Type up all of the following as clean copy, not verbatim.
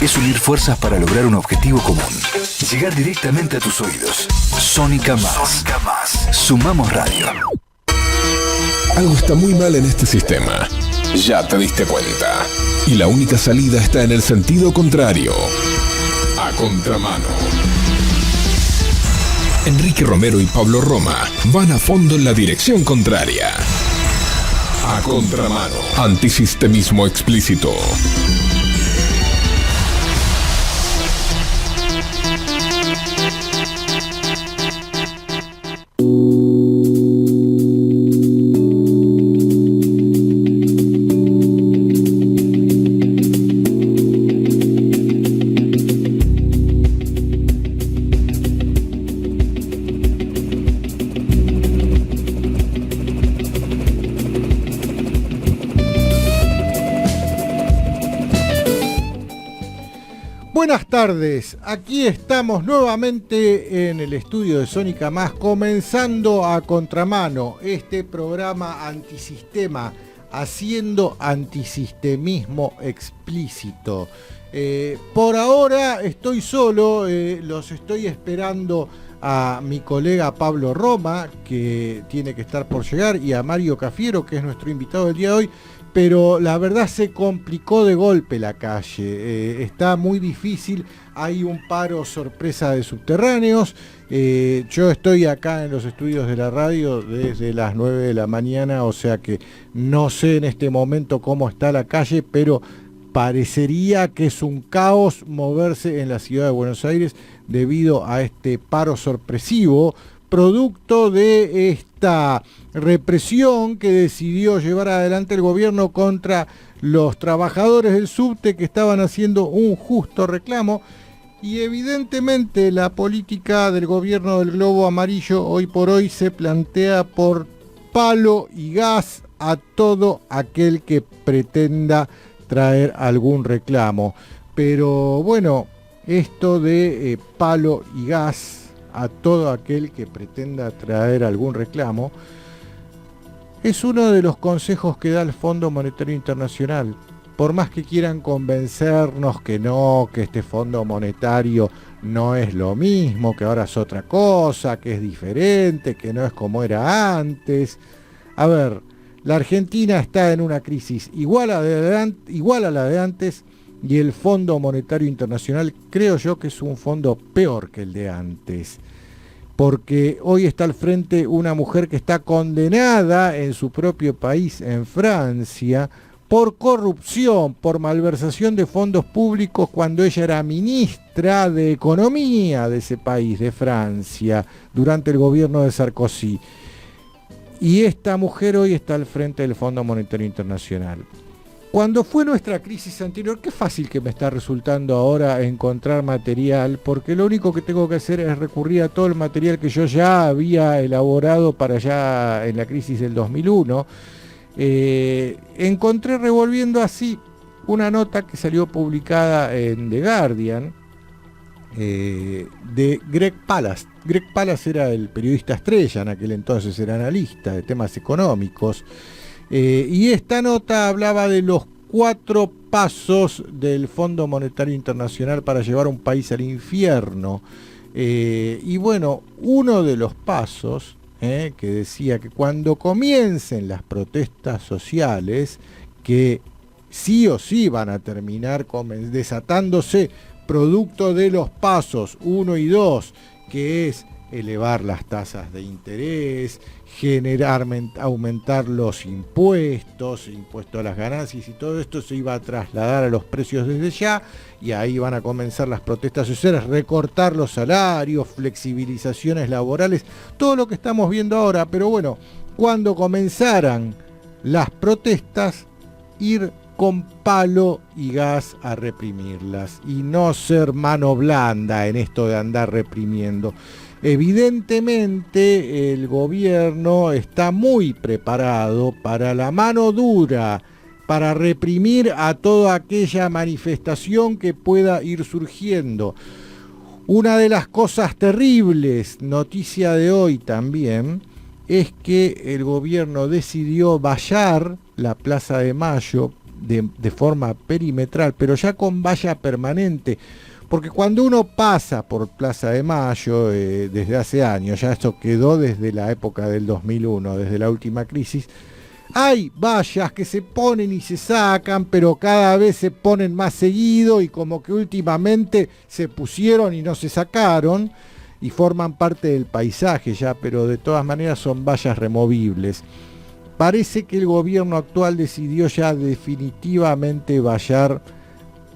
es unir fuerzas para lograr un objetivo común. Llegar directamente a tus oídos. Sónica Más. Sumamos radio. Algo está muy mal en este sistema. Ya te diste cuenta. Y la única salida está en el sentido contrario. A contramano. Enrique Romero y Pablo Roma van a fondo en la dirección contraria. A contramano. Antisistemismo explícito. Buenas tardes, aquí estamos nuevamente en el estudio de Sónica Más, comenzando a contramano este programa antisistema, haciendo antisistemismo explícito. Por ahora estoy solo, los estoy esperando a mi colega Pablo Roma, que tiene que estar por llegar, y a Mario Cafiero, que es nuestro invitado del día de hoy. Pero la verdad se complicó de golpe la calle, está muy difícil, hay un paro sorpresa de subterráneos. Yo estoy acá en los estudios de la radio desde las 9 de la mañana, o sea que no sé en este momento cómo está la calle, pero parecería que es un caos moverse en la ciudad de Buenos Aires debido a este paro sorpresivo, producto de esta represión que decidió llevar adelante el gobierno contra los trabajadores del subte que estaban haciendo un justo reclamo. Y evidentemente la política del gobierno del globo amarillo hoy por hoy se plantea por palo y gas a todo aquel que pretenda traer algún reclamo. Pero bueno, esto de palo y gas a todo aquel que pretenda traer algún reclamo es uno de los consejos que da el Fondo Monetario Internacional. Por más que quieran convencernos que no, que este Fondo Monetario no es lo mismo, que ahora es otra cosa, que es diferente, que no es como era antes. A ver, la Argentina está en una crisis igual a la de antes, y el Fondo Monetario Internacional creo yo que es un fondo peor que el de antes, porque hoy está al frente una mujer que está condenada en su propio país, en Francia, por corrupción, por malversación de fondos públicos cuando ella era ministra de Economía de ese país, de Francia, durante el gobierno de Sarkozy. Y esta mujer hoy está al frente del Fondo Monetario Internacional. Cuando fue nuestra crisis anterior, qué fácil que me está resultando ahora encontrar material, porque lo único que tengo que hacer es recurrir a todo el material que yo ya había elaborado para allá en la crisis del 2001. Encontré revolviendo así una nota que salió publicada en The Guardian de Greg Palast. Greg Palast era el periodista estrella en aquel entonces, era analista de temas económicos. Y esta nota hablaba de los 4 pasos del Fondo Monetario Internacional para llevar a un país al infierno. Y bueno, uno de los pasos que decía que cuando comiencen las protestas sociales, que sí o sí van a terminar desatándose producto de los pasos 1 y 2, que es elevar las tasas de interés, aumentar los impuestos a las ganancias, y todo esto se iba a trasladar a los precios desde ya, y ahí van a comenzar las protestas sociales, recortar los salarios, flexibilizaciones laborales, todo lo que estamos viendo ahora. Pero bueno, cuando comenzaran las protestas, ir con palo y gas a reprimirlas, y no ser mano blanda en esto de andar reprimiendo. Evidentemente el gobierno está muy preparado para la mano dura, para reprimir a toda aquella manifestación que pueda ir surgiendo. Una de las cosas terribles, noticia de hoy también, es que el gobierno decidió vallar la Plaza de Mayo, de forma perimetral, pero ya con valla permanente. Porque cuando uno pasa por Plaza de Mayo desde hace años, ya esto quedó desde la época del 2001, desde la última crisis, hay vallas que se ponen y se sacan, pero cada vez se ponen más seguido y como que últimamente se pusieron y no se sacaron y forman parte del paisaje ya, pero de todas maneras son vallas removibles. Parece que el gobierno actual decidió ya definitivamente vallar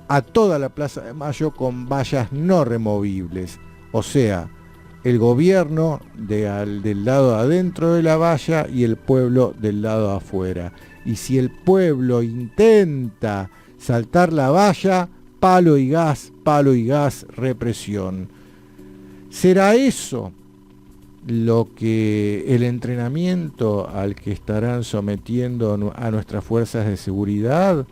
a toda la Plaza de Mayo con vallas no removibles. O sea, el gobierno del lado adentro de la valla y el pueblo del lado afuera. Y si el pueblo intenta saltar la valla, palo y gas, represión. ¿Será eso lo que el entrenamiento al que estarán sometiendo a nuestras fuerzas de seguridad,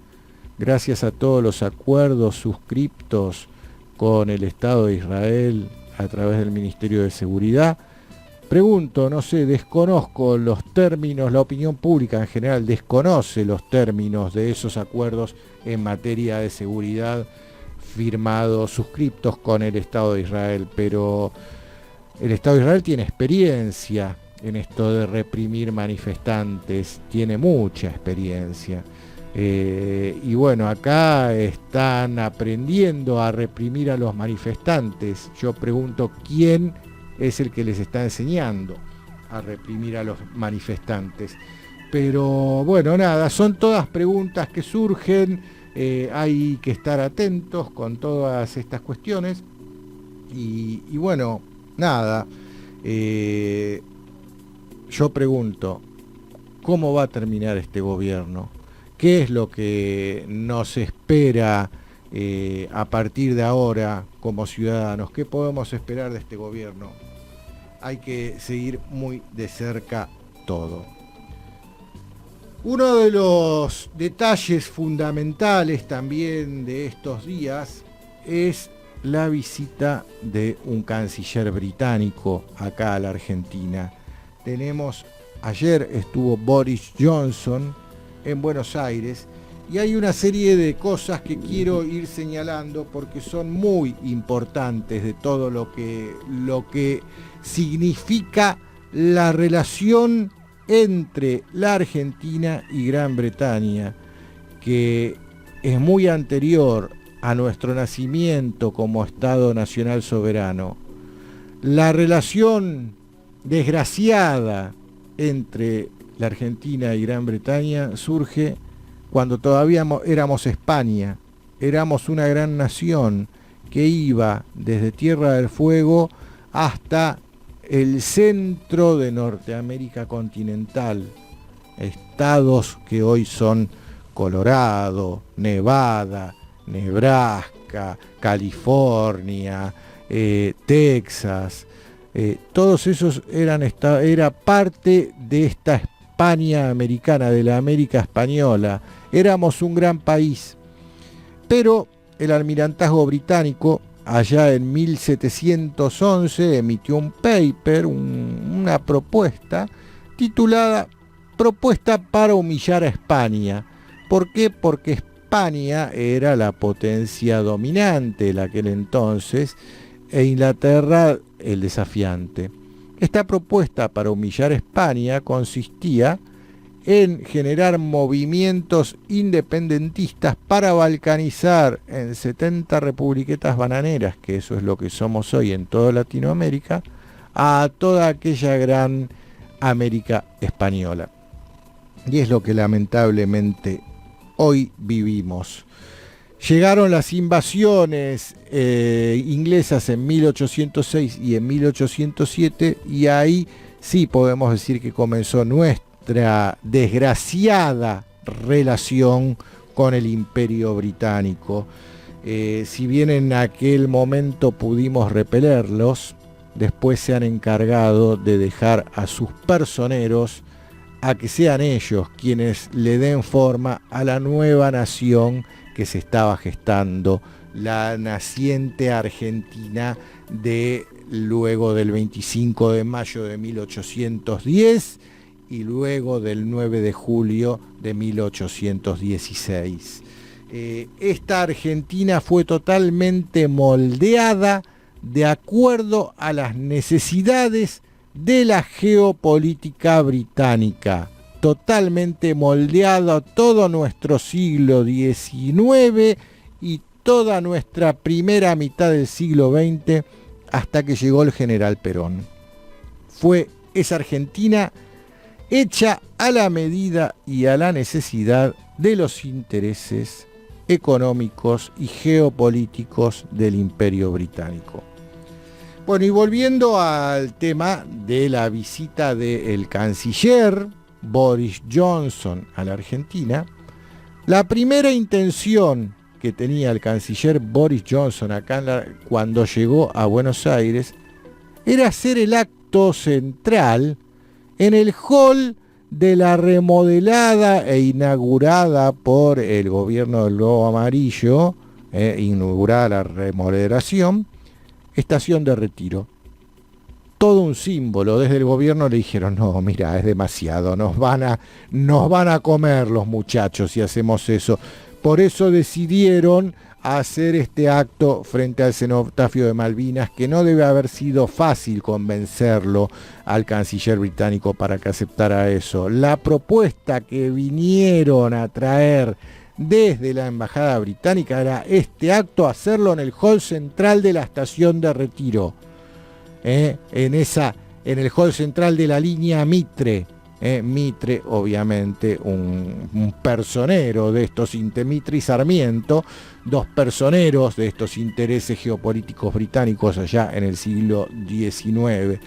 gracias a todos los acuerdos suscriptos con el Estado de Israel a través del Ministerio de Seguridad? Pregunto, no sé, desconozco los términos, la opinión pública en general desconoce los términos de esos acuerdos en materia de seguridad firmados, suscriptos con el Estado de Israel, pero el Estado de Israel tiene experiencia en esto de reprimir manifestantes, tiene mucha experiencia. Y bueno, acá están aprendiendo a reprimir a los manifestantes. Yo pregunto, ¿quién es el que les está enseñando a reprimir a los manifestantes? Pero bueno, nada, son todas preguntas que surgen, hay que estar atentos con todas estas cuestiones. Y bueno, nada, yo pregunto, ¿cómo va a terminar este gobierno? ¿Qué es lo que nos espera a partir de ahora como ciudadanos? ¿Qué podemos esperar de este gobierno? Hay que seguir muy de cerca todo. Uno de los detalles fundamentales también de estos días es la visita de un canciller británico acá a la Argentina. Ayer estuvo Boris Johnson en Buenos Aires y hay una serie de cosas que quiero ir señalando porque son muy importantes de todo lo que significa la relación entre la Argentina y Gran Bretaña, que es muy anterior a nuestro nacimiento como Estado Nacional Soberano. La relación desgraciada entre la Argentina y Gran Bretaña surge cuando todavía éramos España, éramos una gran nación que iba desde Tierra del Fuego hasta el centro de Norteamérica continental, estados que hoy son Colorado, Nevada, Nebraska, California, Texas, todos esos era parte de esta España americana, de la América española. Éramos un gran país, pero el almirantazgo británico allá en 1711 emitió un paper, una propuesta titulada Propuesta para humillar a España. ¿Por qué? Porque España era la potencia dominante en aquel entonces e Inglaterra el desafiante. Esta propuesta para humillar a España consistía en generar movimientos independentistas para balcanizar en 70 republiquetas bananeras, que eso es lo que somos hoy en toda Latinoamérica, a toda aquella gran América española. Y es lo que lamentablemente hoy vivimos. Llegaron las invasiones inglesas en 1806 y en 1807 y ahí sí podemos decir que comenzó nuestra desgraciada relación con el Imperio Británico. Si bien en aquel momento pudimos repelerlos, después se han encargado de dejar a sus personeros a que sean ellos quienes le den forma a la nueva nación que se estaba gestando, la naciente Argentina de luego del 25 de mayo de 1810 y luego del 9 de julio de 1816. Esta Argentina fue totalmente moldeada de acuerdo a las necesidades de la geopolítica británica, totalmente moldeada todo nuestro siglo XIX y toda nuestra primera mitad del siglo XX hasta que llegó el general Perón. Fue esa Argentina hecha a la medida y a la necesidad de los intereses económicos y geopolíticos del Imperio Británico. Bueno, y volviendo al tema de la visita del canciller Boris Johnson a la Argentina, la primera intención que tenía el canciller Boris Johnson acá cuando llegó a Buenos Aires era hacer el acto central en el hall de la remodelada e inaugurada por el gobierno del Globo Amarillo, inaugurada la remodelación, Estación de Retiro. Todo un símbolo. Desde el gobierno le dijeron, no, mira, es demasiado, nos van a comer los muchachos si hacemos eso. Por eso decidieron hacer este acto frente al cenotafio de Malvinas, que no debe haber sido fácil convencerlo al canciller británico para que aceptara eso. La propuesta que vinieron a traer desde la embajada británica era este acto, hacerlo en el hall central de la Estación de Retiro, en el hall central de la línea Mitre. Mitre, obviamente, un personero de estos, Mitre y Sarmiento, dos personeros de estos intereses geopolíticos británicos allá en el siglo XIX.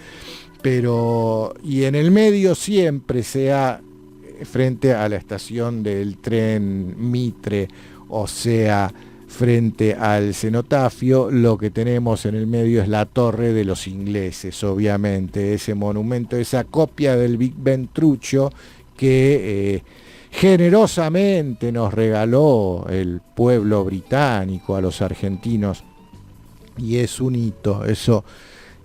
Y en el medio siempre frente a la estación del tren Mitre, o sea, frente al cenotafio, lo que tenemos en el medio es la Torre de los Ingleses, obviamente, ese monumento, esa copia del Big Ben trucho que generosamente nos regaló el pueblo británico a los argentinos, y es un hito, eso.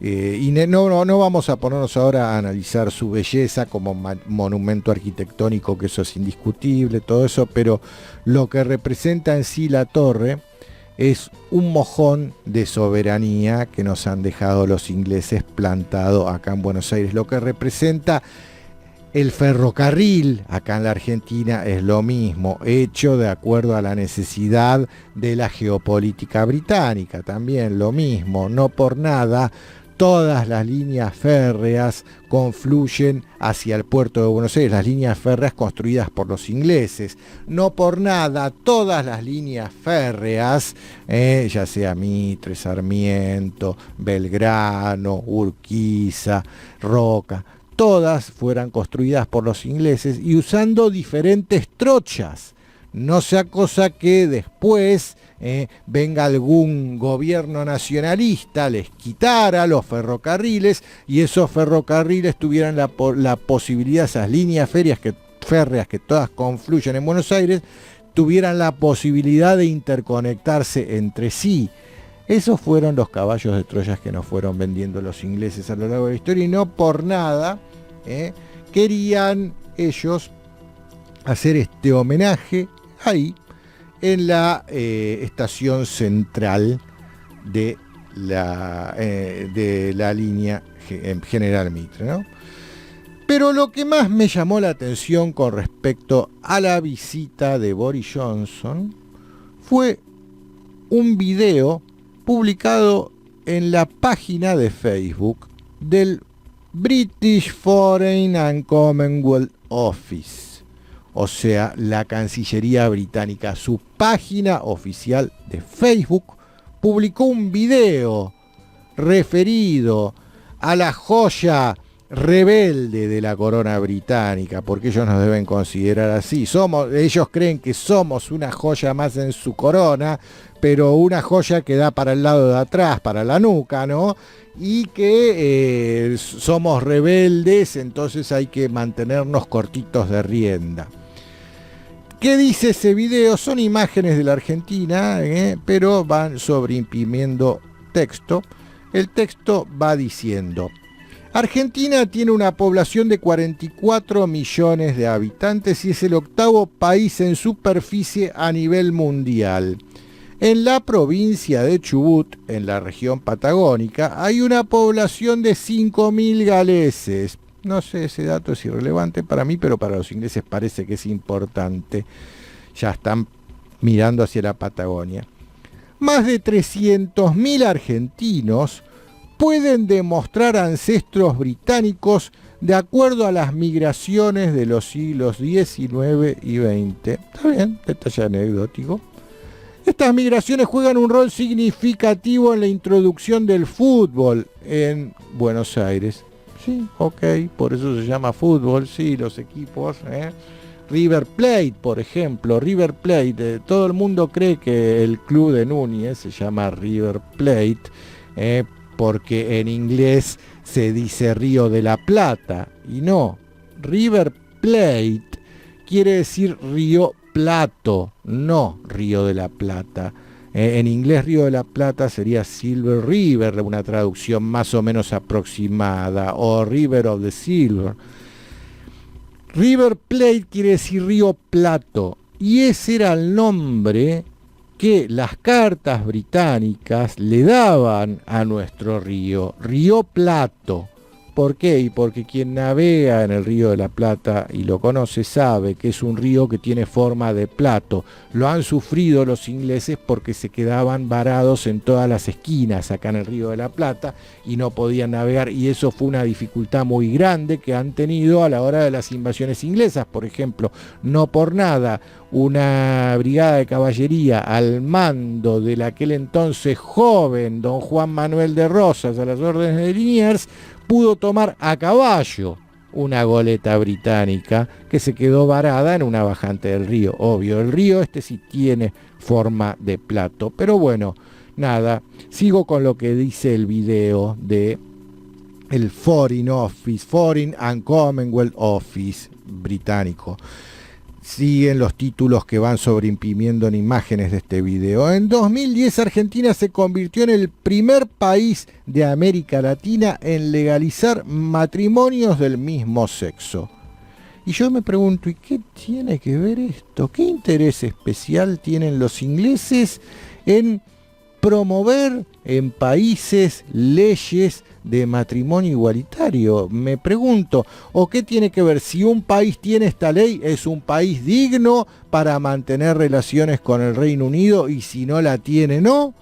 Y no vamos a ponernos ahora a analizar su belleza como monumento arquitectónico, que eso es indiscutible, todo eso, pero lo que representa en sí la torre es un mojón de soberanía que nos han dejado los ingleses plantado acá en Buenos Aires. Lo que representa el ferrocarril acá en la Argentina es lo mismo, hecho de acuerdo a la necesidad de la geopolítica británica, también lo mismo, no por nada. Todas las líneas férreas confluyen hacia el puerto de Buenos Aires, las líneas férreas construidas por los ingleses. No por nada, todas las líneas férreas, ya sea Mitre, Sarmiento, Belgrano, Urquiza, Roca, todas fueran construidas por los ingleses y usando diferentes trochas. No sea cosa que después venga algún gobierno nacionalista, les quitara los ferrocarriles y esos ferrocarriles tuvieran la posibilidad, esas líneas férreas que todas confluyen en Buenos Aires, tuvieran la posibilidad de interconectarse entre sí. Esos fueron los caballos de Troya que nos fueron vendiendo los ingleses a lo largo de la historia, y no por nada querían ellos hacer este homenaje ahí en la estación central de la línea General Mitre, ¿no? Pero lo que más me llamó la atención con respecto a la visita de Boris Johnson fue un video publicado en la página de Facebook del British Foreign and Commonwealth Office, o sea, la Cancillería Británica. Su página oficial de Facebook publicó un video referido a la joya rebelde de la corona británica, porque ellos nos deben considerar así. Ellos creen que somos una joya más en su corona, pero una joya que da para el lado de atrás, para la nuca, ¿no? Y que somos rebeldes, entonces hay que mantenernos cortitos de rienda. ¿Qué dice ese video? Son imágenes de la Argentina, pero van sobreimprimiendo texto. El texto va diciendo: Argentina tiene una población de 44 millones de habitantes y es el octavo país en superficie a nivel mundial. En la provincia de Chubut, en la región patagónica, hay una población de 5.000 galeses. No sé, ese dato es irrelevante para mí, pero para los ingleses parece que es importante. Ya están mirando hacia la Patagonia. Más de 300.000 argentinos pueden demostrar ancestros británicos de acuerdo a las migraciones de los siglos XIX y XX. Está bien, detalle anecdótico. Estas migraciones juegan un rol significativo en la introducción del fútbol en Buenos Aires. Sí, ok, por eso se llama fútbol, sí, los equipos, River Plate, por ejemplo, River Plate, todo el mundo cree que el club de Núñez se llama River Plate, porque en inglés se dice Río de la Plata, y no, River Plate quiere decir Río Plato, no Río de la Plata. En inglés Río de la Plata sería Silver River, una traducción más o menos aproximada, o River of the Silver. River Plate quiere decir Río Plato, y ese era el nombre que las cartas británicas le daban a nuestro río, Río Plato. ¿Por qué? Y porque quien navega en el Río de la Plata y lo conoce sabe que es un río que tiene forma de plato. Lo han sufrido los ingleses porque se quedaban varados en todas las esquinas acá en el Río de la Plata y no podían navegar, y eso fue una dificultad muy grande que han tenido a la hora de las invasiones inglesas. Por ejemplo, no por nada una brigada de caballería al mando del aquel entonces joven don Juan Manuel de Rosas a las órdenes de Liniers pudo tomar a caballo una goleta británica que se quedó varada en una bajante del río. Obvio, el río este sí tiene forma de plato, pero bueno, nada, sigo con lo que dice el video de el Foreign Office, Foreign and Commonwealth Office británico. Siguen los títulos que van sobreimprimiendo en imágenes de este video. En 2010 Argentina se convirtió en el primer país de América Latina en legalizar matrimonios del mismo sexo. Y yo me pregunto, ¿y qué tiene que ver esto? ¿Qué interés especial tienen los ingleses en promover en países leyes de matrimonio igualitario? Me pregunto, ¿o qué tiene que ver? Si un país tiene esta ley, ¿es un país digno para mantener relaciones con el Reino Unido? Y si no la tiene, ¿no?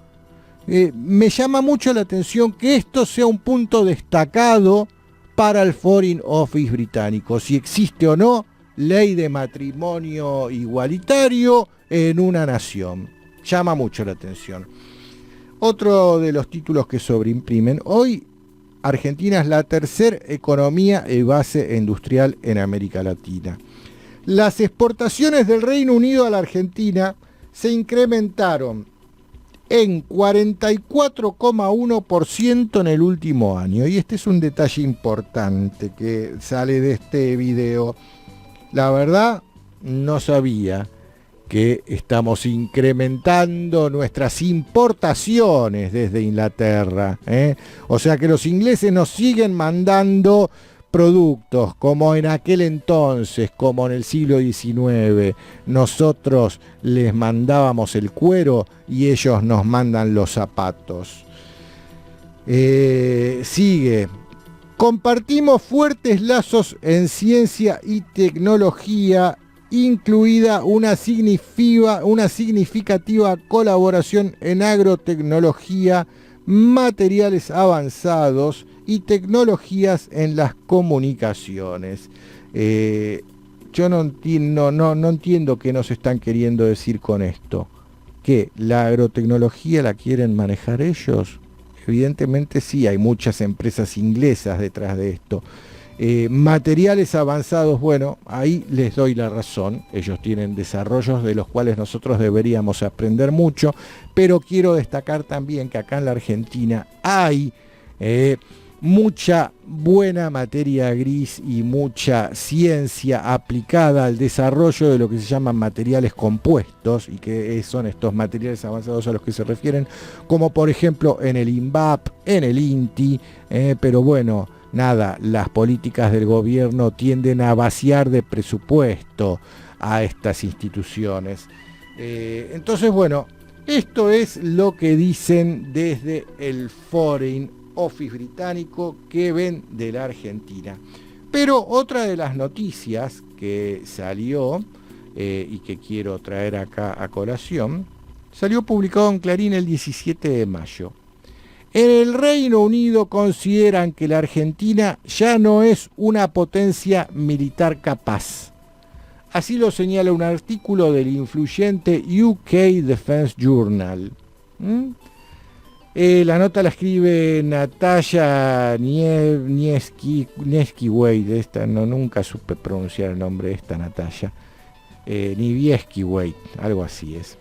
Me llama mucho la atención que esto sea un punto destacado para el Foreign Office británico. Si existe o no ley de matrimonio igualitario en una nación. Llama mucho la atención. Otro de los títulos que sobreimprimen. Hoy Argentina es la tercera economía y base industrial en América Latina. Las exportaciones del Reino Unido a la Argentina se incrementaron en 44,1% en el último año. Y este es un detalle importante que sale de este video. La verdad, no sabía que estamos incrementando nuestras importaciones desde Inglaterra, O sea que los ingleses nos siguen mandando productos como en aquel entonces, como en el siglo XIX. Nosotros les mandábamos el cuero y ellos nos mandan los zapatos. Sigue. Compartimos fuertes lazos en ciencia y tecnología, incluida una significativa colaboración en agrotecnología, materiales avanzados y tecnologías en las comunicaciones. Yo no entiendo qué nos están queriendo decir con esto. ¿Que la agrotecnología la quieren manejar ellos? Evidentemente sí, hay muchas empresas inglesas detrás de esto. Materiales avanzados, bueno, ahí les doy la razón. Ellos tienen desarrollos de los cuales nosotros deberíamos aprender mucho, pero quiero destacar también que acá en la Argentina hay mucha buena materia gris y mucha ciencia aplicada al desarrollo de lo que se llaman materiales compuestos, y que son estos materiales avanzados a los que se refieren, como por ejemplo en el INVAP, en el INTI, pero bueno, las políticas del gobierno tienden a vaciar de presupuesto a estas instituciones. Entonces, bueno, esto es lo que dicen desde el Foreign Office británico que ven de la Argentina. Pero otra de las noticias que salió y que quiero traer acá a colación, salió publicado en Clarín el 17 de mayo. En el Reino Unido consideran que la Argentina ya no es una potencia militar capaz. Así lo señala un artículo del influyente UK Defense Journal. La nota la escribe Natalia Niewski-Wade. Nunca supe pronunciar el nombre de esta Natalia. Niewski-Wade, algo así es.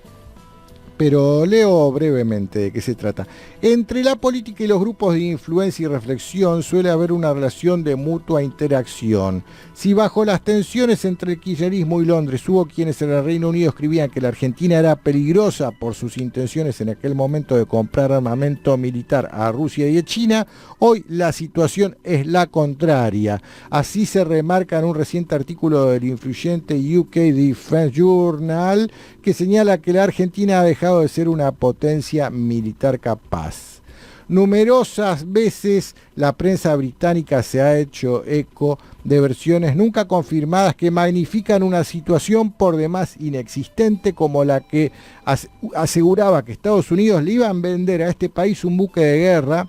Pero leo brevemente de qué se trata. Entre la política y los grupos de influencia y reflexión suele haber una relación de mutua interacción. Si bajo las tensiones entre el kirchnerismo y Londres hubo quienes en el Reino Unido escribían que la Argentina era peligrosa por sus intenciones en aquel momento de comprar armamento militar a Rusia y a China, hoy la situación es la contraria. Así se remarca en un reciente artículo del influyente UK Defense Journal que señala que la Argentina ha dejado de ser una potencia militar capaz. Numerosas veces la prensa británica se ha hecho eco de versiones nunca confirmadas que magnifican una situación por demás inexistente, como la que aseguraba que Estados Unidos le iban a vender a este país un buque de guerra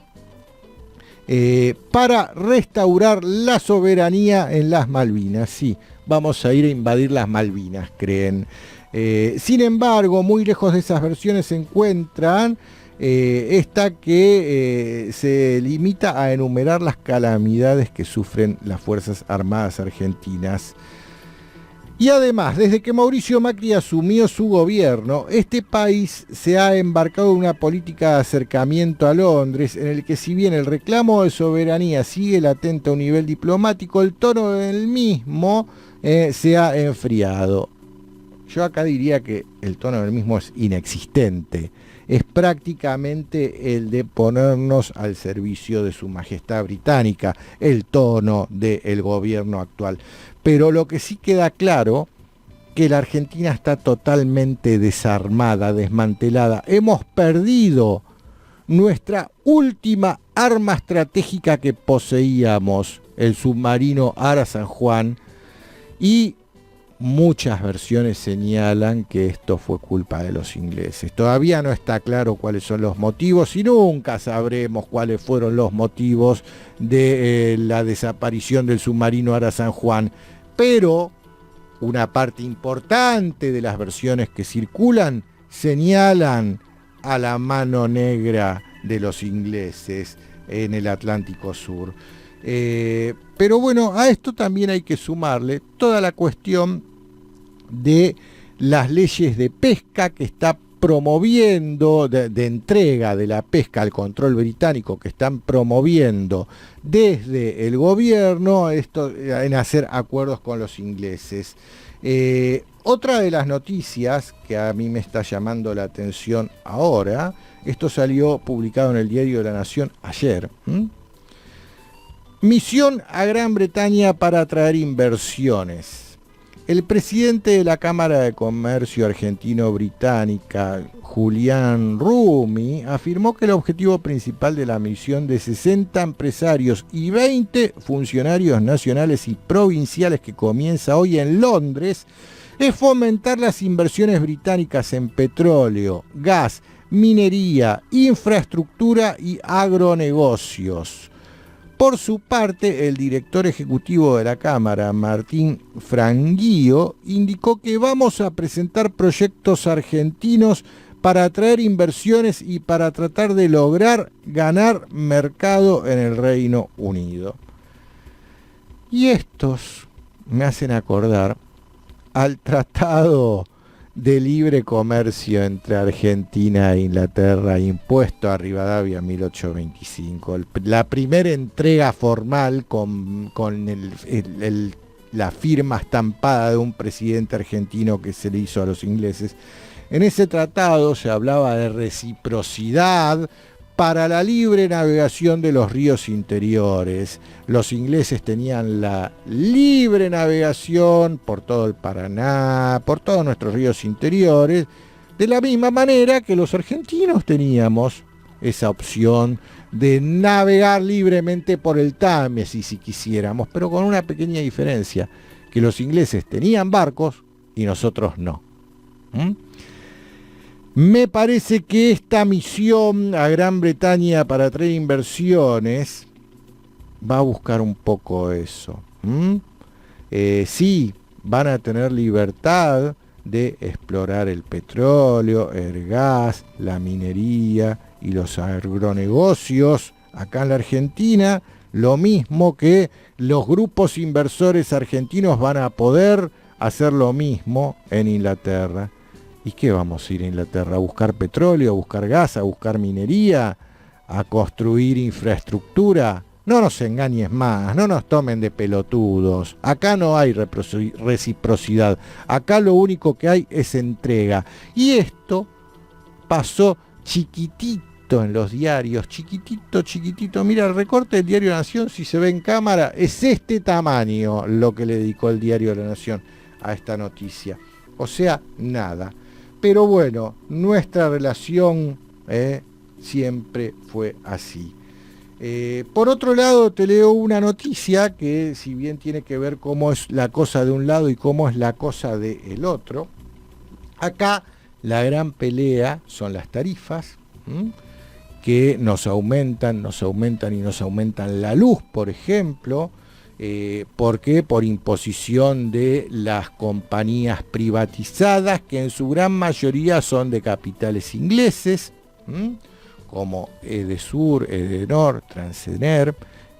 para restaurar la soberanía en las Malvinas. Sí, vamos a ir a invadir las Malvinas, creen. Sin embargo, muy lejos de esas versiones se encuentran esta que se limita a enumerar las calamidades que sufren las Fuerzas Armadas argentinas. Y además, desde que Mauricio Macri asumió su gobierno, este país se ha embarcado en una política de acercamiento a Londres, en el que si bien el reclamo de soberanía sigue latente a un nivel diplomático, el tono del mismo se ha enfriado. Yo acá diría que el tono del mismo es inexistente. Es prácticamente el de ponernos al servicio de su majestad británica, el tono del gobierno actual. Pero lo que sí queda claro, que la Argentina está totalmente desarmada, desmantelada. Hemos perdido nuestra última arma estratégica que poseíamos, el submarino Ara San Juan, y muchas versiones señalan que esto fue culpa de los ingleses. Todavía no está claro cuáles son los motivos y nunca sabremos cuáles fueron los motivos de la desaparición del submarino Ara San Juan. Pero una parte importante de las versiones que circulan señalan a la mano negra de los ingleses en el Atlántico Sur. Pero bueno, a esto también hay que sumarle toda la cuestión de las leyes de pesca que está promoviendo, de entrega de la pesca al control británico, que están promoviendo desde el gobierno esto, en hacer acuerdos con los ingleses. Otra de las noticias que a mí me está llamando la atención ahora, esto salió publicado en el Diario de la Nación ayer. Misión a Gran Bretaña para atraer inversiones. El presidente de la Cámara de Comercio Argentino-Británica, Julián Rumi, afirmó que el objetivo principal de la misión de 60 empresarios y 20 funcionarios nacionales y provinciales que comienza hoy en Londres es fomentar las inversiones británicas en petróleo, gas, minería, infraestructura y agronegocios. Por su parte, el director ejecutivo de la Cámara, Martín Franguío, indicó que vamos a presentar proyectos argentinos para atraer inversiones y para tratar de lograr ganar mercado en el Reino Unido. Y estos me hacen acordar al Tratado de Libre Comercio entre Argentina e Inglaterra, impuesto a Rivadavia en 1825. La primera entrega formal con la firma estampada de un presidente argentino que se le hizo a los ingleses. En ese tratado se hablaba de reciprocidad para la libre navegación de los ríos interiores. Los ingleses tenían la libre navegación por todo el Paraná, por todos nuestros ríos interiores, de la misma manera que los argentinos teníamos esa opción de navegar libremente por el Támesis si quisiéramos, pero con una pequeña diferencia, que los ingleses tenían barcos y nosotros no. Me parece que esta misión a Gran Bretaña para atraer inversiones va a buscar un poco eso. Sí, van a tener libertad de explorar el petróleo, el gas, la minería y los agronegocios acá en la Argentina, lo mismo que los grupos inversores argentinos van a poder hacer lo mismo en Inglaterra. ¿Y qué vamos a ir a Inglaterra? ¿A buscar petróleo, a buscar gas, a buscar minería, a construir infraestructura? No nos engañes más, no nos tomen de pelotudos. Acá no hay reciprocidad. Acá lo único que hay es entrega. Y esto pasó chiquitito en los diarios, chiquitito. Mira, el recorte del diario La Nación, si se ve en cámara, es este tamaño lo que le dedicó el diario La Nación a esta noticia. O sea, nada. Pero bueno, nuestra relación siempre fue así. Por otro lado, te leo una noticia que, si bien tiene que ver cómo es la cosa de un lado y cómo es la cosa del otro, acá la gran pelea son las tarifas, que nos aumentan la luz, por ejemplo. ¿Por qué? Por imposición de las compañías privatizadas, que en su gran mayoría son de capitales ingleses, como Edesur, Edenor, Transener,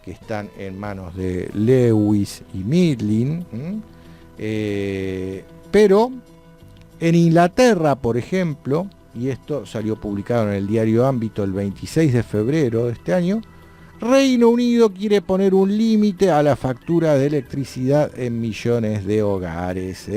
que están en manos de Lewis y Midland. Pero en Inglaterra, por ejemplo, y esto salió publicado en el diario Ámbito el 26 de febrero de este año, Reino Unido quiere poner un límite a la factura de electricidad en millones de hogares.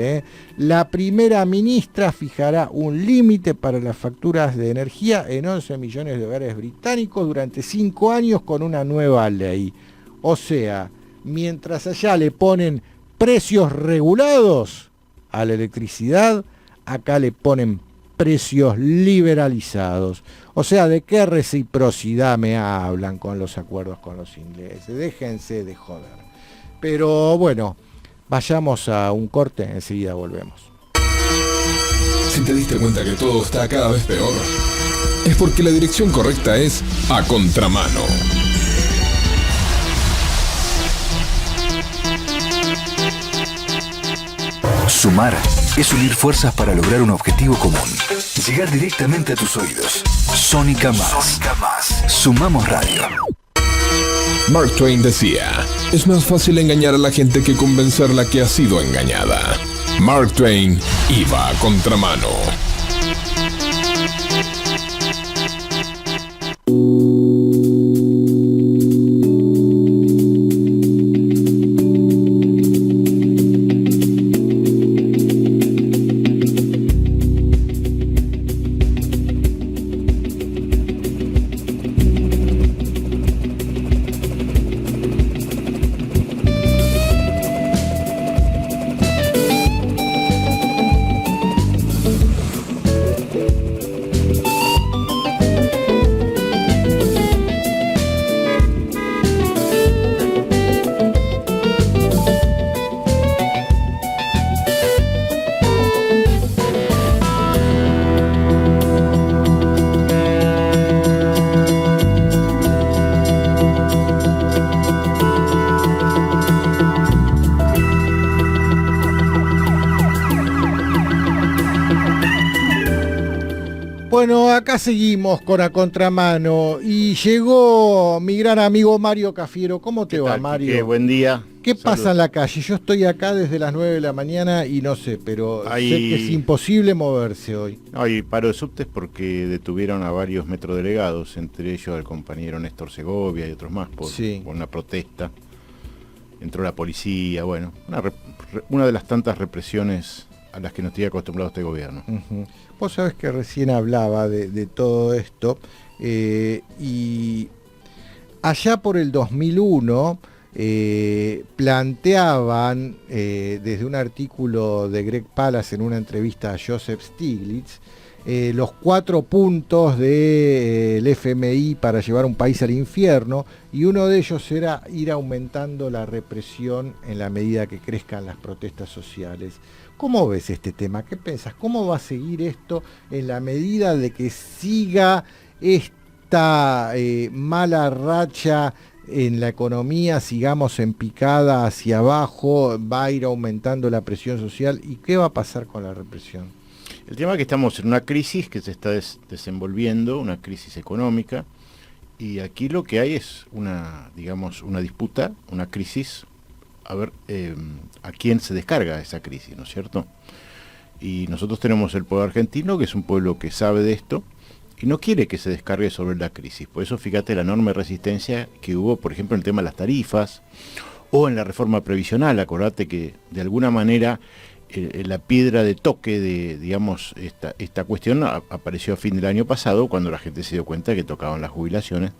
La primera ministra fijará un límite para las facturas de energía en 11 millones de hogares británicos durante 5 años con una nueva ley. O sea, mientras allá le ponen precios regulados a la electricidad, acá le ponen precios liberalizados. O sea, ¿de qué reciprocidad me hablan con los acuerdos con los ingleses? Déjense de joder. Pero bueno, vayamos a un corte, enseguida volvemos. Si te diste cuenta que todo está cada vez peor, es porque la dirección correcta es A Contramano. Sumar es unir fuerzas para lograr un objetivo común. Llegar directamente a tus oídos. Sónica Más. Sumamos radio. Mark Twain decía, es más fácil engañar a la gente que convencerla que ha sido engañada. Mark Twain iba a contramano. Bueno, acá seguimos con A Contramano y llegó mi gran amigo Mario Cafiero. ¿Cómo te va, Mario? Qué buen día. ¿Qué pasa en la calle? Yo estoy acá desde las 9 de la mañana y no sé, pero sé que es imposible moverse hoy. Hay paro de subtes porque detuvieron a varios metrodelegados, entre ellos al compañero Néstor Segovia y otros más, por una protesta. Entró la policía, bueno, una de las tantas represiones a las que nos tiene acostumbrado este gobierno. Vos sabés que recién hablaba de todo esto, y allá por el 2001 planteaban desde un artículo de Greg Palast en una entrevista a Joseph Stiglitz los 4 puntos del FMI para llevar un país al infierno, y uno de ellos era ir aumentando la represión en la medida que crezcan las protestas sociales. ¿Cómo ves este tema? ¿Qué pensás? ¿Cómo va a seguir esto en la medida de que siga esta mala racha en la economía, sigamos en picada hacia abajo, va a ir aumentando la presión social? ¿Y qué va a pasar con la represión? El tema es que estamos en una crisis que se está desenvolviendo, una crisis económica, y aquí lo que hay es una disputa, una crisis, a ver a quién se descarga esa crisis, ¿no es cierto? Y nosotros tenemos el pueblo argentino, que es un pueblo que sabe de esto, y no quiere que se descargue sobre la crisis. Por eso fíjate la enorme resistencia que hubo, por ejemplo, en el tema de las tarifas, o en la reforma previsional. Acordate que de alguna manera la piedra de toque de, digamos, esta cuestión apareció a fin del año pasado, cuando la gente se dio cuenta que tocaban las jubilaciones.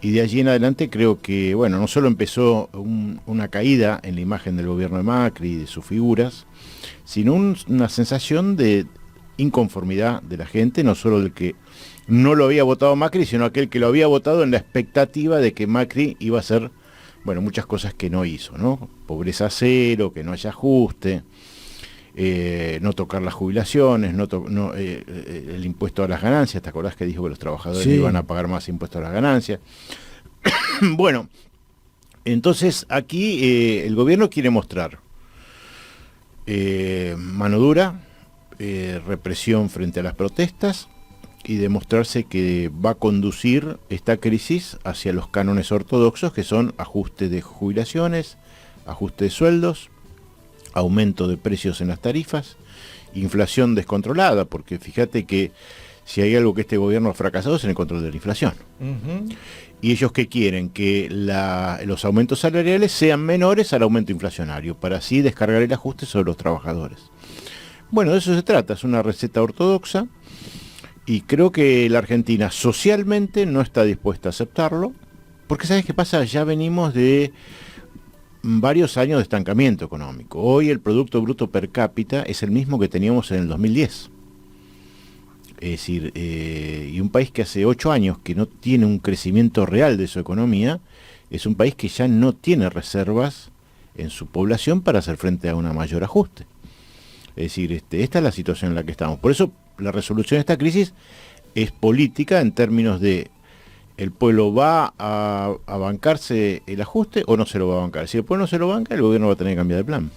Y de allí en adelante creo que, bueno, no solo empezó una caída en la imagen del gobierno de Macri y de sus figuras, sino una sensación de inconformidad de la gente, no solo del que no lo había votado Macri, sino aquel que lo había votado en la expectativa de que Macri iba a hacer, bueno, muchas cosas que no hizo, ¿no? Pobreza cero, que no haya ajuste, no tocar las jubilaciones, el impuesto a las ganancias. ¿Te acordás que dijo que los trabajadores iban a pagar más impuestos a las ganancias? Bueno, entonces aquí el gobierno quiere mostrar mano dura, represión frente a las protestas, y demostrarse que va a conducir esta crisis hacia los cánones ortodoxos, que son ajuste de jubilaciones, ajuste de sueldos, aumento de precios en las tarifas, inflación descontrolada, porque fíjate que si hay algo que este gobierno ha fracasado es en el control de la inflación. Y ellos ¿qué quieren? Que los aumentos salariales sean menores al aumento inflacionario, para así descargar el ajuste sobre los trabajadores. Bueno, de eso se trata, es una receta ortodoxa, y creo que la Argentina socialmente no está dispuesta a aceptarlo, porque ¿sabes qué pasa? Ya venimos de varios años de estancamiento económico. Hoy el Producto Bruto Per Cápita es el mismo que teníamos en el 2010. Es decir, y un país que hace 8 años que no tiene un crecimiento real de su economía, es un país que ya no tiene reservas en su población para hacer frente a un mayor ajuste. Es decir, esta es la situación en la que estamos. Por eso la resolución de esta crisis es política en términos de ¿el pueblo va a bancarse el ajuste o no se lo va a bancar? Si el pueblo no se lo banca, el gobierno va a tener que cambiar de plan.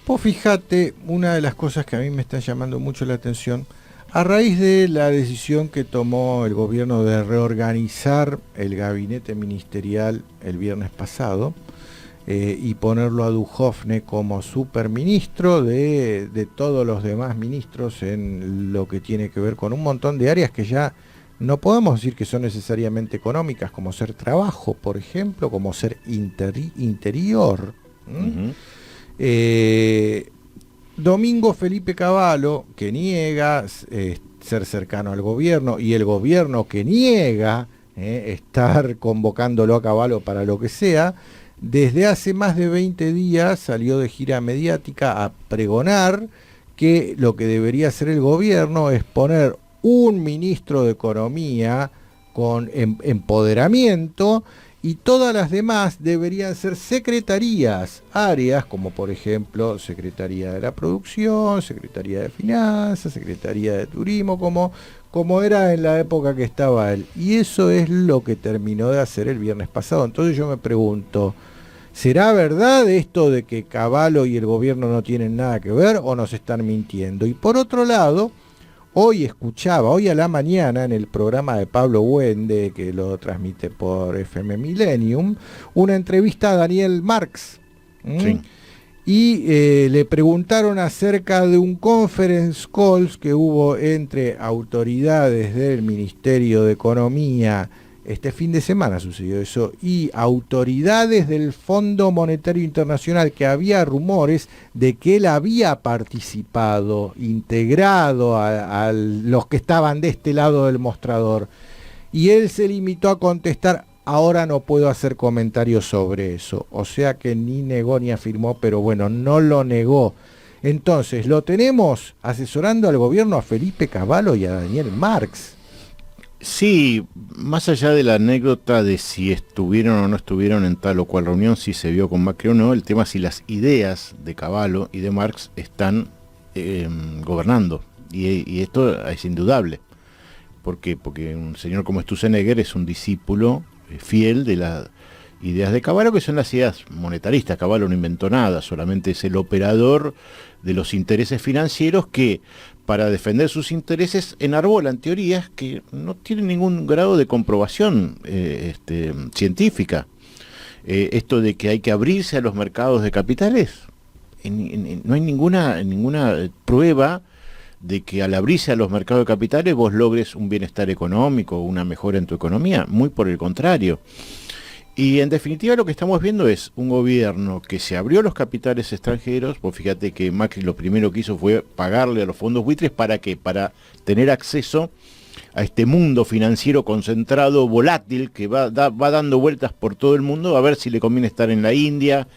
Pues fíjate, una de las cosas que a mí me está llamando mucho la atención, a raíz de la decisión que tomó el gobierno de reorganizar el gabinete ministerial el viernes pasado, y ponerlo a Duhovne como superministro de todos los demás ministros en lo que tiene que ver con un montón de áreas que ya no podemos decir que son necesariamente económicas, como ser trabajo, por ejemplo, como ser interior. Domingo Felipe Cavallo, que niega ser cercano al gobierno, y el gobierno que niega estar convocándolo a Cavallo para lo que sea, desde hace más de 20 días salió de gira mediática a pregonar que lo que debería hacer el gobierno es poner un ministro de Economía con empoderamiento, y todas las demás deberían ser secretarías, áreas como por ejemplo Secretaría de la Producción, Secretaría de Finanzas, Secretaría de Turismo, como era en la época que estaba él. Y eso es lo que terminó de hacer el viernes pasado. Entonces yo me pregunto, ¿será verdad esto de que Cavallo y el gobierno no tienen nada que ver, o nos están mintiendo? Y por otro lado, hoy a la mañana, en el programa de Pablo Wende, que lo transmite por FM Millennium, una entrevista a Daniel Marx. Sí. Y le preguntaron acerca de un conference calls que hubo entre autoridades del Ministerio de Economía Este fin de semana sucedió eso, y autoridades del Fondo Monetario Internacional, que había rumores de que él había participado, integrado a los que estaban de este lado del mostrador, y él se limitó a contestar: ahora no puedo hacer comentarios sobre eso. O sea que ni negó ni afirmó, pero bueno, no lo negó. Entonces, lo tenemos asesorando al gobierno a Felipe Cavallo y a Daniel Marx. Sí, más allá de la anécdota de si estuvieron o no estuvieron en tal o cual reunión, si se vio con Macri o no, el tema es si las ideas de Cavallo y de Marx están gobernando. Y esto es indudable. ¿Por qué? Porque un señor como Sturzenegger es un discípulo fiel de las ideas de Cavallo, que son las ideas monetaristas. Cavallo no inventó nada, solamente es el operador de los intereses financieros que, para defender sus intereses, enarbolan teorías que no tienen ningún grado de comprobación científica. Esto de que hay que abrirse a los mercados de capitales, no hay ninguna prueba de que al abrirse a los mercados de capitales vos logres un bienestar económico, una mejora en tu economía, muy por el contrario. Y en definitiva lo que estamos viendo es un gobierno que se abrió a los capitales extranjeros. Pues fíjate que Macri lo primero que hizo fue pagarle a los fondos buitres. ¿Para qué? Para tener acceso a este mundo financiero concentrado, volátil, que va dando vueltas por todo el mundo, a ver si le conviene estar en la India,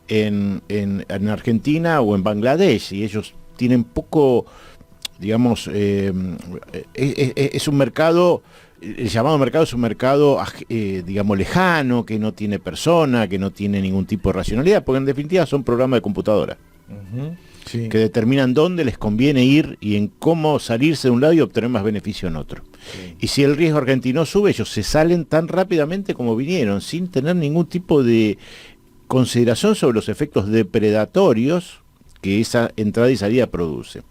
en Argentina o en Bangladesh. Y ellos tienen poco, digamos, es un mercado... El llamado mercado es un mercado, digamos, lejano, que no tiene persona, que no tiene ningún tipo de racionalidad, porque en definitiva son programas de computadora, sí, que determinan dónde les conviene ir y en cómo salirse de un lado y obtener más beneficio en otro. Sí. Y si el riesgo argentino sube, ellos se salen tan rápidamente como vinieron, sin tener ningún tipo de consideración sobre los efectos depredatorios que esa entrada y salida produce.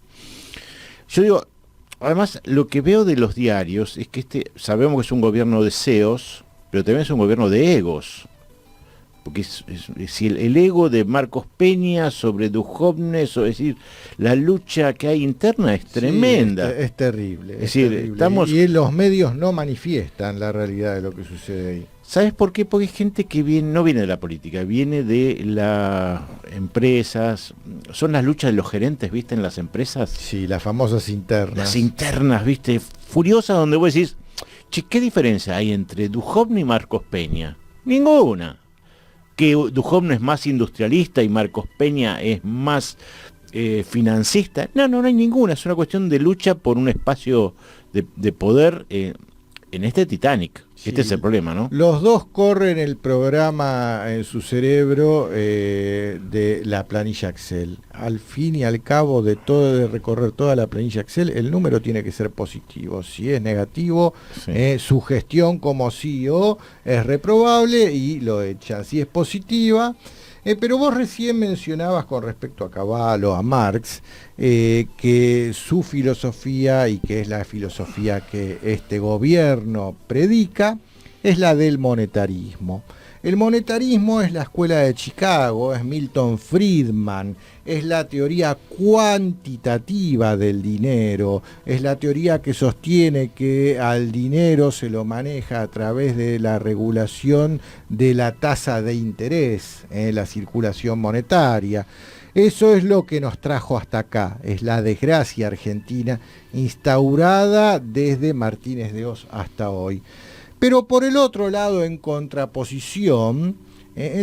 Yo digo... Además, lo que veo de los diarios es que sabemos que es un gobierno de CEOs, pero también es un gobierno de egos. Porque si el ego de Marcos Peña sobre Duhovne, es decir, la lucha que hay interna es tremenda. Sí, es terrible. Es decir, terrible. Y los medios no manifiestan la realidad de lo que sucede ahí. ¿Sabes por qué? Porque hay gente que no viene de la política, viene de las empresas. Son las luchas de los gerentes, ¿viste? En las empresas. Sí, las famosas internas. Las internas, ¿viste? Furiosas, donde vos decís, che, ¿qué diferencia hay entre Duhovne y Marcos Peña? Ninguna. Que Duhovne es más industrialista y Marcos Peña es más financista. No hay ninguna. Es una cuestión de lucha por un espacio de poder en este Titanic. Sí. Este es el problema, ¿no? Los dos corren el programa en su cerebro de la planilla Excel. Al fin y al cabo de recorrer toda la planilla Excel, el número tiene que ser positivo. Si es negativo, sí, su gestión como CEO es reprobable y lo echan. Si es positiva... pero vos recién mencionabas con respecto a Cavallo, a Marx, que su filosofía, y que es la filosofía que este gobierno predica, es la del monetarismo. El monetarismo es la escuela de Chicago, es Milton Friedman, es la teoría cuantitativa del dinero, es la teoría que sostiene que al dinero se lo maneja a través de la regulación de la tasa de interés, la circulación monetaria. Eso es lo que nos trajo hasta acá, es la desgracia argentina instaurada desde Martínez de Oz hasta hoy. Pero por el otro lado, en contraposición,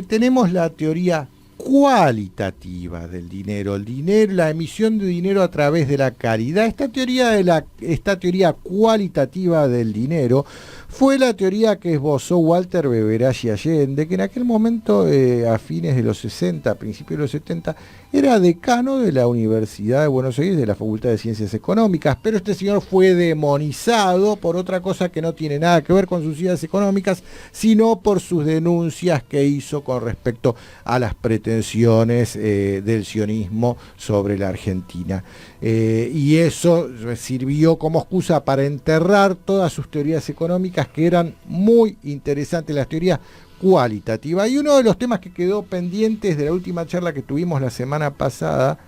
tenemos la teoría cualitativa del dinero, la emisión de dinero a través de la caridad. Esta teoría cualitativa del dinero fue la teoría que esbozó Walter Beberaggi Allende, que en aquel momento, a fines de los 60, principios de los 70, era decano de la Universidad de Buenos Aires, de la Facultad de Ciencias Económicas, pero este señor fue demonizado por otra cosa que no tiene nada que ver con sus ideas económicas, sino por sus denuncias que hizo con respecto a las pretensiones del sionismo sobre la Argentina. Y eso sirvió como excusa para enterrar todas sus teorías económicas, que eran muy interesantes, las teorías cualitativas. Y uno de los temas que quedó pendientes de la última charla que tuvimos la semana pasada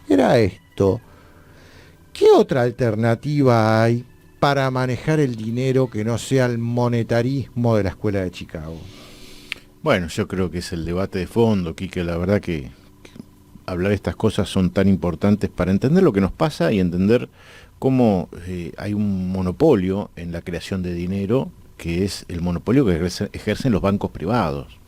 era esto: ¿qué otra alternativa hay para manejar el dinero que no sea el monetarismo de la Escuela de Chicago? Bueno, yo creo que es el debate de fondo, Quique. La verdad que hablar de estas cosas son tan importantes para entender lo que nos pasa y entender cómo hay un monopolio en la creación de dinero, que es el monopolio que ejercen los bancos privados.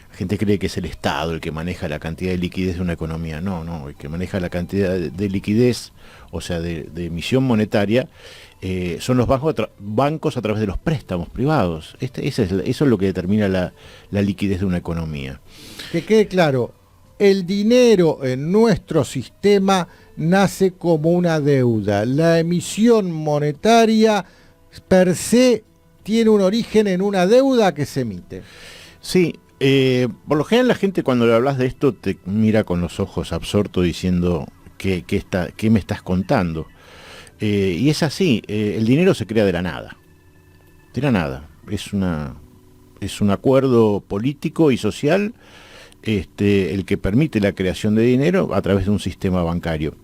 La gente cree que es el Estado el que maneja la cantidad de liquidez de una economía. No, el que maneja la cantidad de liquidez, o sea, de emisión monetaria, son los bancos a través de los préstamos privados. Eso es lo que determina la liquidez de una economía. Que quede claro, el dinero en nuestro sistema nace como una deuda. La emisión monetaria per se tiene un origen en una deuda que se emite. Sí, por lo general la gente cuando le hablas de esto te mira con los ojos absorto diciendo ¿qué me estás contando? Y es así, el dinero se crea de la nada. De la nada. Es un acuerdo político y social el que permite la creación de dinero a través de un sistema bancario.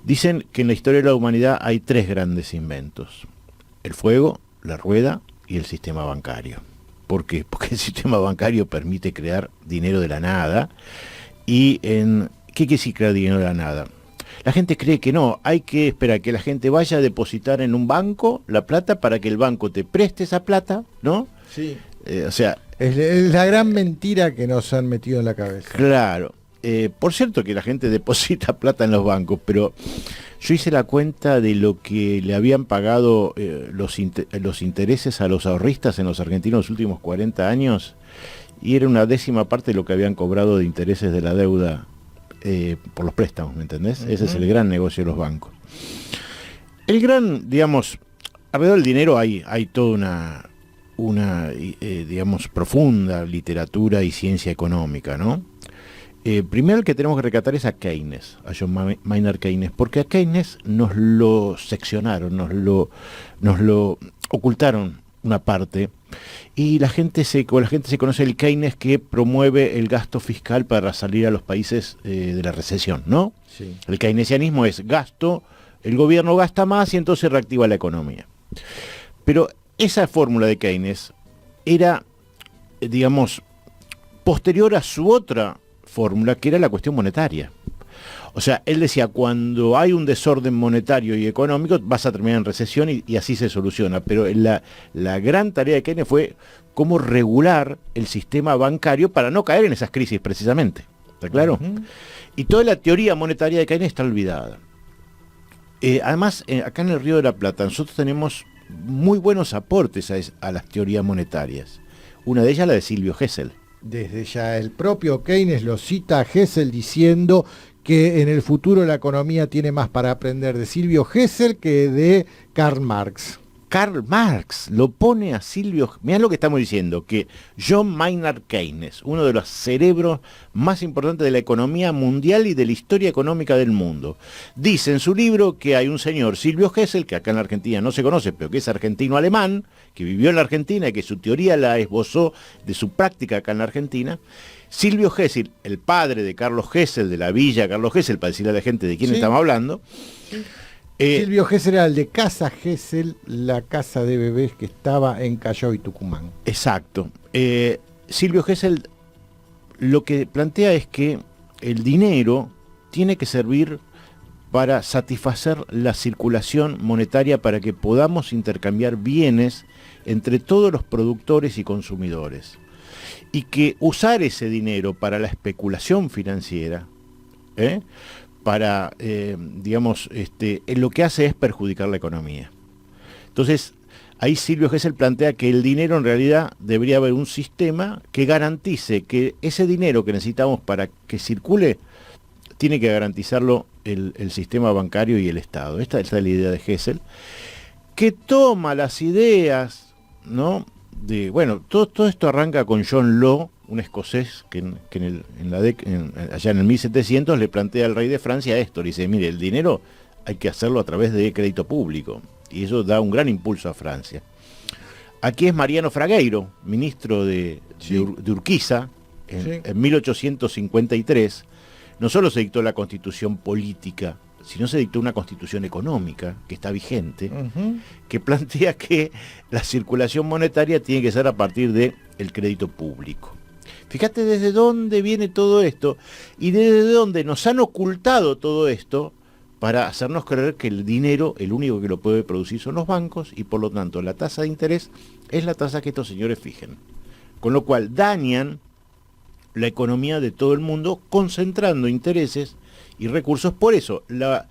Dicen que en la historia de la humanidad hay 3 grandes inventos: el fuego, la rueda y el sistema bancario. ¿Por qué? Porque el sistema bancario permite crear dinero de la nada. ¿Y qué quiere decir crear dinero de la nada? La gente cree que no, hay que esperar que la gente vaya a depositar en un banco la plata para que el banco te preste esa plata, ¿no? Sí. O sea... Es la gran mentira que nos han metido en la cabeza. Claro. Por cierto que la gente deposita plata en los bancos, pero yo hice la cuenta de lo que le habían pagado los intereses a los ahorristas en los argentinos los últimos 40 años, y era una 10ª parte de lo que habían cobrado de intereses de la deuda por los préstamos, ¿me entendés? Uh-huh. Ese es el gran negocio de los bancos. El gran, digamos, alrededor del dinero hay toda una digamos, profunda literatura y ciencia económica, ¿no? Primero el que tenemos que rescatar es a Keynes, a John Maynard Keynes, porque a Keynes nos lo seccionaron, nos lo ocultaron una parte, y la gente se conoce el Keynes que promueve el gasto fiscal para salir a los países de la recesión, ¿no? Sí. El keynesianismo es gasto, el gobierno gasta más y entonces reactiva la economía. Pero esa fórmula de Keynes era, digamos, posterior a su otra fórmula, que era la cuestión monetaria. O sea, él decía, cuando hay un desorden monetario y económico, vas a terminar en recesión y así se soluciona. Pero la gran tarea de Keynes fue cómo regular el sistema bancario para no caer en esas crisis precisamente. ¿Está claro? Uh-huh. Y toda la teoría monetaria de Keynes está olvidada. Además, acá en el Río de la Plata, nosotros tenemos muy buenos aportes a las teorías monetarias. Una de ellas la de Silvio Gesell. Desde ya el propio Keynes lo cita a Gesell diciendo que en el futuro la economía tiene más para aprender de Silvio Gesell que de Karl Marx. Karl Marx lo pone a Silvio... Mirá lo que estamos diciendo, que John Maynard Keynes, uno de los cerebros más importantes de la economía mundial y de la historia económica del mundo, dice en su libro que hay un señor, Silvio Gesell, que acá en la Argentina no se conoce, pero que es argentino-alemán, que vivió en la Argentina y que su teoría la esbozó de su práctica acá en la Argentina. Silvio Gesell, el padre de Carlos Gesell, de la villa Carlos Gesell, para decirle a la gente de quién sí. estamos hablando. Sí. Silvio Gesell era el de Casa Gesell, la casa de bebés que estaba en Callao y Tucumán. Exacto. Silvio Gesell lo que plantea es que el dinero tiene que servir para satisfacer la circulación monetaria para que podamos intercambiar bienes entre todos los productores y consumidores. Y que usar ese dinero para la especulación financiera, para, digamos, lo que hace es perjudicar la economía. Entonces, ahí Silvio Gesell plantea que el dinero en realidad debería haber un sistema que garantice que ese dinero que necesitamos para que circule, tiene que garantizarlo el sistema bancario y el Estado. Esta es la idea de Gesell, que toma las ideas, ¿no? Todo esto arranca con John Law, un escocés que allá en el 1700 le plantea al rey de Francia esto, le dice, mire, el dinero hay que hacerlo a través de crédito público, y eso da un gran impulso a Francia. Aquí es Mariano Fragueiro, ministro de Urquiza, en 1853, no solo se dictó la constitución política sino se dictó una constitución económica que está vigente, que plantea que la circulación monetaria tiene que ser a partir del crédito público. Fíjate desde dónde viene todo esto y desde dónde nos han ocultado todo esto para hacernos creer que el dinero, el único que lo puede producir son los bancos, y por lo tanto la tasa de interés es la tasa que estos señores fijen. Con lo cual dañan la economía de todo el mundo, concentrando intereses y recursos. Por eso la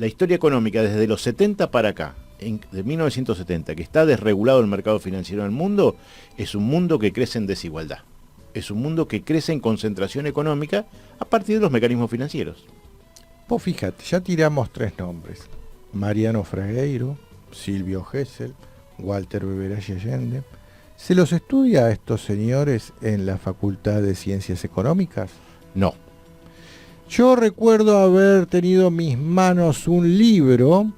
historia económica desde los 70 para acá, de 1970, que está desregulado el mercado financiero en el mundo, es un mundo que crece en desigualdad. Es un mundo que crece en concentración económica a partir de los mecanismos financieros. Vos fíjate, ya tiramos 3 nombres. Mariano Fragueiro, Silvio Gesell, Walter Beberay Allende. ¿Se los estudia a estos señores en la Facultad de Ciencias Económicas? No. Yo recuerdo haber tenido en mis manos un libro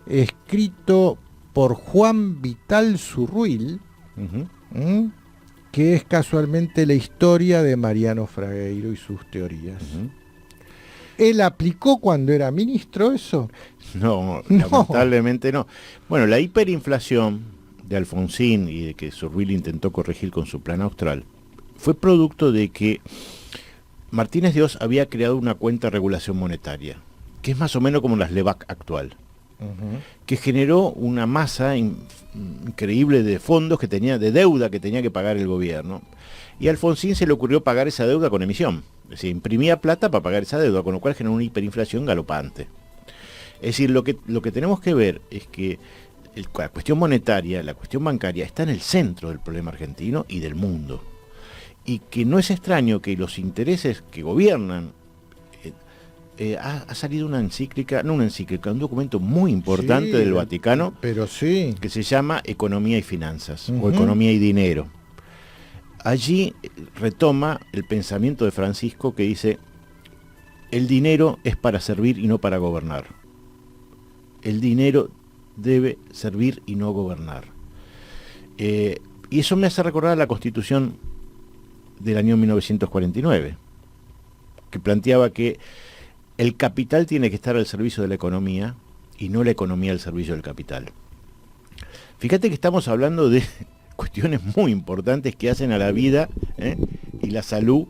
escrito por Juan Vital Zurruil, que es casualmente la historia de Mariano Fragueiro y sus teorías. ¿Él aplicó cuando era ministro eso? No, lamentablemente no. Bueno, la hiperinflación de Alfonsín y de que Zurruil intentó corregir con su plan austral fue producto de que Martínez de Oz había creado una cuenta de regulación monetaria, que es más o menos como las LEVAC actual, que generó una masa increíble de fondos que tenía, de deuda que tenía que pagar el gobierno. Y a Alfonsín se le ocurrió pagar esa deuda con emisión. Es decir, imprimía plata para pagar esa deuda, con lo cual generó una hiperinflación galopante. Es decir, lo que tenemos que ver es que la cuestión monetaria, la cuestión bancaria, está en el centro del problema argentino y del mundo. Y que no es extraño que los intereses que gobiernan, ha salido una encíclica, un documento muy importante del Vaticano, pero sí, que se llama Economía y Finanzas, o Economía y Dinero. Allí retoma el pensamiento de Francisco, que dice: el dinero es para servir y no para gobernar. El dinero debe servir y no gobernar. Y eso me hace recordar la Constitución del año 1949, que planteaba que el capital tiene que estar al servicio de la economía y no la economía al servicio del capital. Fíjate que estamos hablando de cuestiones muy importantes que hacen a la vida y la salud.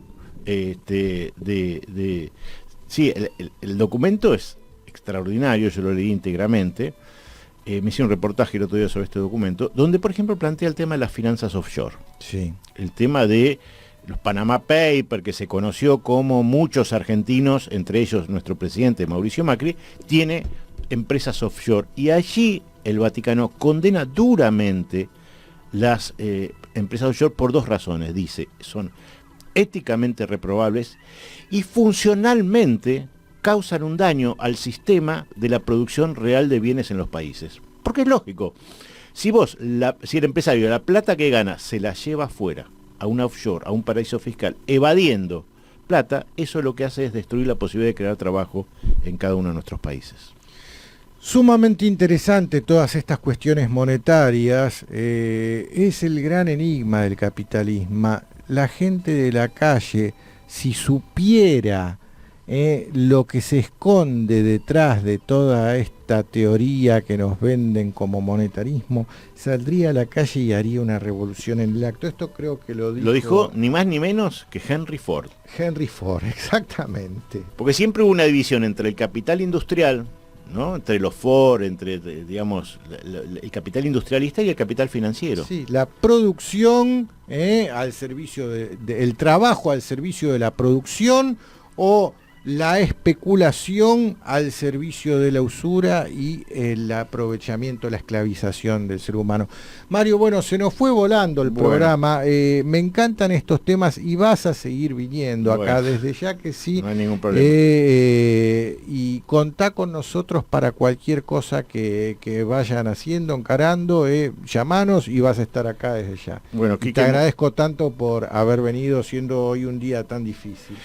Sí, el documento es extraordinario, yo lo leí íntegramente. Me hice un reportaje el otro día sobre este documento, donde por ejemplo plantea el tema de las finanzas offshore. Sí. El tema de los Panama Papers, que se conoció como muchos argentinos, entre ellos nuestro presidente Mauricio Macri, tiene empresas offshore. Y allí el Vaticano condena duramente las empresas offshore por 2 razones. Dice, son éticamente reprobables y funcionalmente causan un daño al sistema de la producción real de bienes en los países. Porque es lógico, si el empresario la plata que gana se la lleva afuera, a una offshore, a un paraíso fiscal, evadiendo plata, eso lo que hace es destruir la posibilidad de crear trabajo en cada uno de nuestros países. Sumamente interesante todas estas cuestiones monetarias. Es el gran enigma del capitalismo. La gente de la calle, si supiera lo que se esconde detrás de toda esta teoría que nos venden como monetarismo, saldría a la calle y haría una revolución en el acto. Esto creo que lo dijo ni más ni menos que Henry Ford. Henry Ford, exactamente. Porque siempre hubo una división entre el capital industrial, ¿no? Entre los Ford, entre, digamos, el capital industrialista y el capital financiero. Sí, la producción al servicio el trabajo al servicio de la producción, o la especulación al servicio de la usura y el aprovechamiento, la esclavización del ser humano. Mario, bueno, se nos fue volando el programa. Me encantan estos temas y vas a seguir viniendo acá desde ya, que sí. No hay ningún problema. Y contá con nosotros para cualquier cosa que vayan haciendo, encarando. Llamanos y vas a estar acá desde ya. Bueno, y te agradezco tanto por haber venido, siendo hoy un día tan difícil.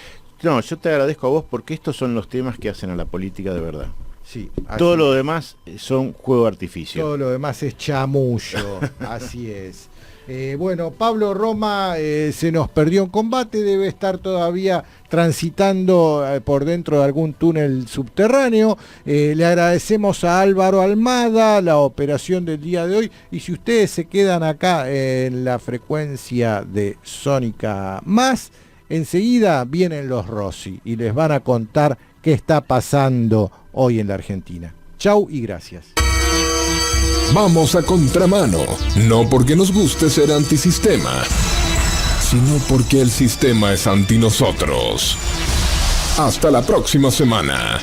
No, yo te agradezco a vos, porque estos son los temas que hacen a la política de verdad. Sí, todo así lo es. demás son juego de artificio. Todo lo demás es chamullo, así es. Bueno, Pablo Roma se nos perdió en combate, debe estar todavía transitando por dentro de algún túnel subterráneo. Le agradecemos a Álvaro Almada la operación del día de hoy, y si ustedes se quedan acá en la frecuencia de Sónica Más, enseguida vienen los Rossi y les van a contar qué está pasando hoy en la Argentina. Chau y gracias. Vamos a contramano, no porque nos guste ser antisistema, sino porque el sistema es anti nosotros. Hasta la próxima semana.